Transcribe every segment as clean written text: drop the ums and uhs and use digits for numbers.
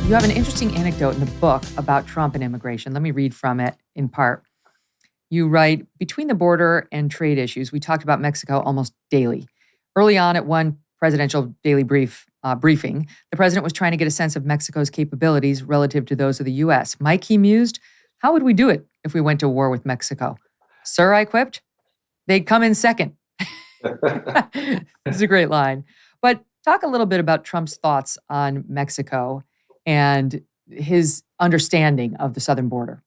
You have an interesting anecdote in the book about Trump and immigration. Let me read from it in part. You write, between the border and trade issues, we talked about Mexico almost daily. Early on at one presidential daily briefing, the president was trying to get a sense of Mexico's capabilities relative to those of the U.S. Mike, he mused, how would we do it if we went to war with Mexico? Sir, I quipped, they'd come in second. This is a great line. But talk a little bit about Trump's thoughts on Mexico and his understanding of the southern border.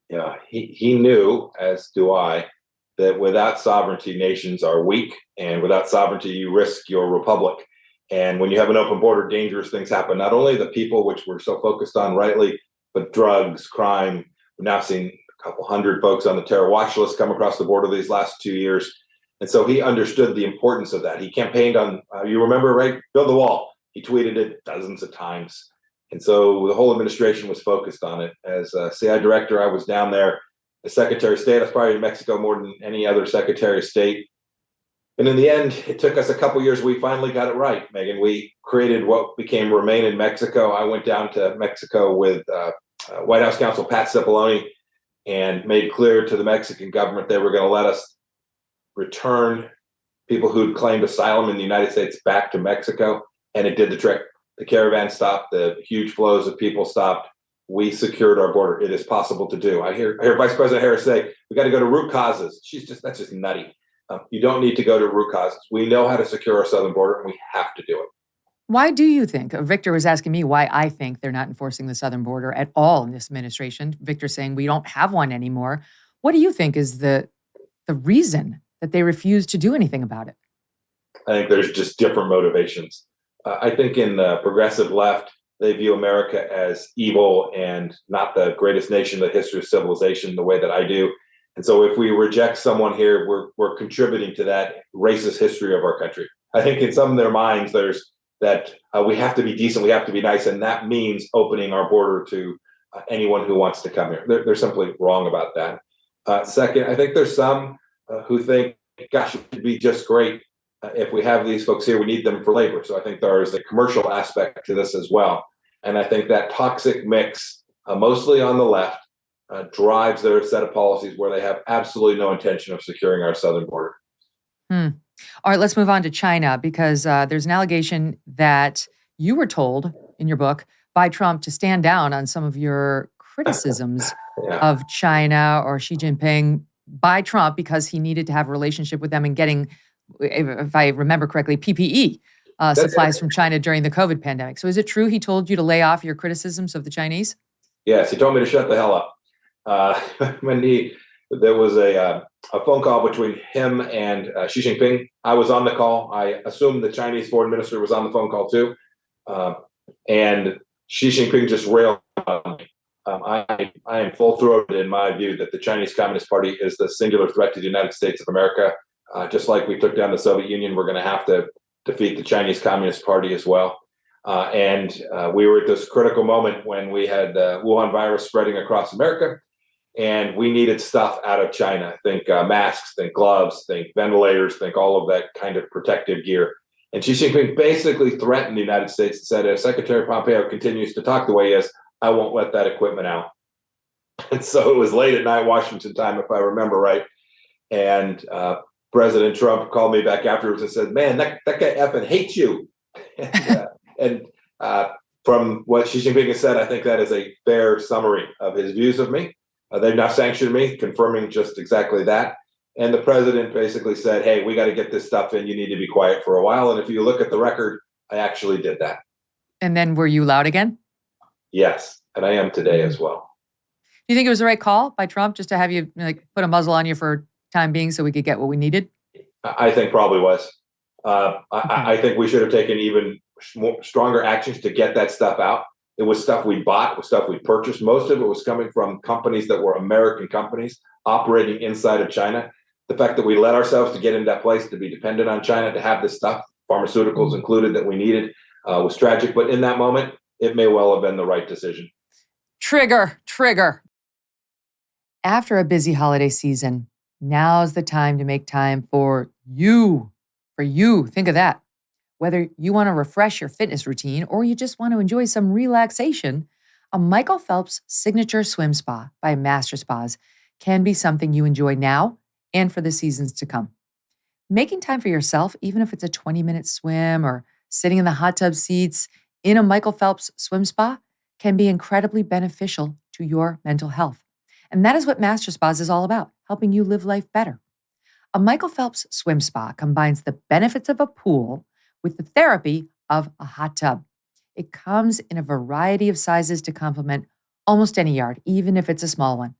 Yeah, he knew, as do I, that without sovereignty, nations are weak, and without sovereignty, you risk your republic. And when you have an open border, dangerous things happen. Not only the people, which we're so focused on rightly, but drugs, crime. We've now seen a couple hundred folks on the terror watch list come across the border these last 2 years. And so he understood the importance of that. He campaigned on, you remember, right? Build the wall. He tweeted it dozens of times. And so the whole administration was focused on it. As CI director, I was down there. As Secretary of State, I was probably in Mexico more than any other Secretary of State. And in the end, it took us a couple years. We finally got it right, Megyn. We created what became Remain in Mexico. I went down to Mexico with White House counsel Pat Cipollone and made clear to the Mexican government they were going to let us return people who'd claimed asylum in the United States back to Mexico. And it did the trick. The caravan stopped, the huge flows of people stopped. We secured our border. It is possible to do. I hear Vice President Harris say, we got to go to root causes. That's just nutty. You don't need to go to root causes. We know how to secure our southern border, and we have to do it. Why do you think, Victor was asking me why I think they're not enforcing the southern border at all in this administration. Victor saying we don't have one anymore. What do you think is the reason that they refuse to do anything about it? I think there's just different motivations. I think in the progressive left, they view America as evil and not the greatest nation in the history of civilization the way that I do. And so if we reject someone here, we're contributing to that racist history of our country. I think in some of their minds, there's that we have to be decent, we have to be nice, and that means opening our border to anyone who wants to come here. They're simply wrong about that. Second, I think there's some who think, gosh, it would be just great if we have these folks here, we need them for labor. So I think there is a commercial aspect to this as well. And I think that toxic mix, mostly on the left, drives their set of policies where they have absolutely no intention of securing our southern border. All right, let's move on to China, because there's an allegation that you were told in your book by Trump to stand down on some of your criticisms of China or Xi Jinping by Trump because he needed to have a relationship with them and getting, if I remember correctly, PPE supplies from China during the COVID pandemic. So is it true he told you to lay off your criticisms of the Chinese? Yes, he told me to shut the hell up. There was a phone call between him and Xi Jinping. I was on the call. I assumed the Chinese foreign minister was on the phone call too. And Xi Jinping just railed on me. I am full-throated in my view that the Chinese Communist Party is the singular threat to the United States of America. Just like we took down the Soviet Union, we're going to have to defeat the Chinese Communist Party as well. And we were at this critical moment when we had the Wuhan virus spreading across America, and we needed stuff out of China. Think masks, think gloves, think ventilators, think all of that kind of protective gear. And Xi Jinping basically threatened the United States and said, if Secretary Pompeo continues to talk the way he is, I won't let that equipment out. And so it was late at night, Washington time, if I remember right. And President Trump called me back afterwards and said, man, that guy effing hates you. And from what Xi Jinping has said, I think that is a fair summary of his views of me. They've now sanctioned me, confirming just exactly that. And the president basically said, hey, we got to get this stuff in. You need to be quiet for a while. And if you look at the record, I actually did that. And then were you loud again? Yes. And I am today as well. Do you think it was the right call by Trump just to have you put a muzzle on you for time being so we could get what we needed? I think probably was. I think we should have taken even stronger actions to get that stuff out. It was stuff we bought, it was stuff we purchased. Most of it was coming from companies that were American companies operating inside of China. The fact that we let ourselves to get into that place to be dependent on China to have this stuff, pharmaceuticals included, that we needed was tragic. But in that moment, it may well have been the right decision. Trigger. After a busy holiday season, now's the time to make time for you. Think of that. Whether you want to refresh your fitness routine or you just want to enjoy some relaxation, a Michael Phelps signature swim spa by Master Spas can be something you enjoy now and for the seasons to come. Making time for yourself, even if it's a 20-minute swim or sitting in the hot tub seats in a Michael Phelps swim spa, can be incredibly beneficial to your mental health. And that is what Master Spas is all about, helping you live life better. A Michael Phelps swim spa combines the benefits of a pool with the therapy of a hot tub. It comes in a variety of sizes to complement almost any yard, even if it's a small one.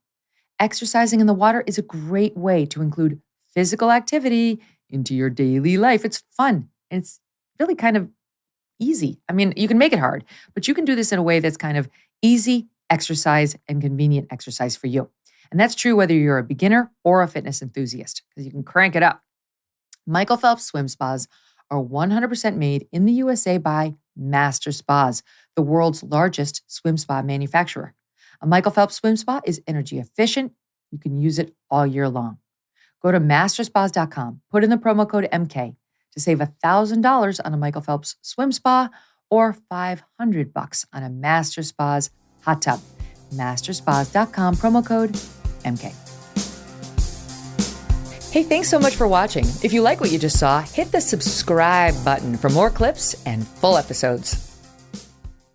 Exercising in the water is a great way to include physical activity into your daily life. It's fun and it's really kind of easy. I mean, you can make it hard, but you can do this in a way that's kind of easy exercise and convenient exercise for you. And that's true whether you're a beginner or a fitness enthusiast, because you can crank it up. Michael Phelps swim spas are 100% made in the USA by Master Spas, the world's largest swim spa manufacturer. A Michael Phelps swim spa is energy efficient. You can use it all year long. Go to masterspas.com, put in the promo code MK to save $1,000 on a Michael Phelps swim spa or $500 on a Master Spas hot tub. Masterspas.com, promo code MK. Hey, thanks so much for watching. If you like what you just saw, hit the subscribe button for more clips and full episodes.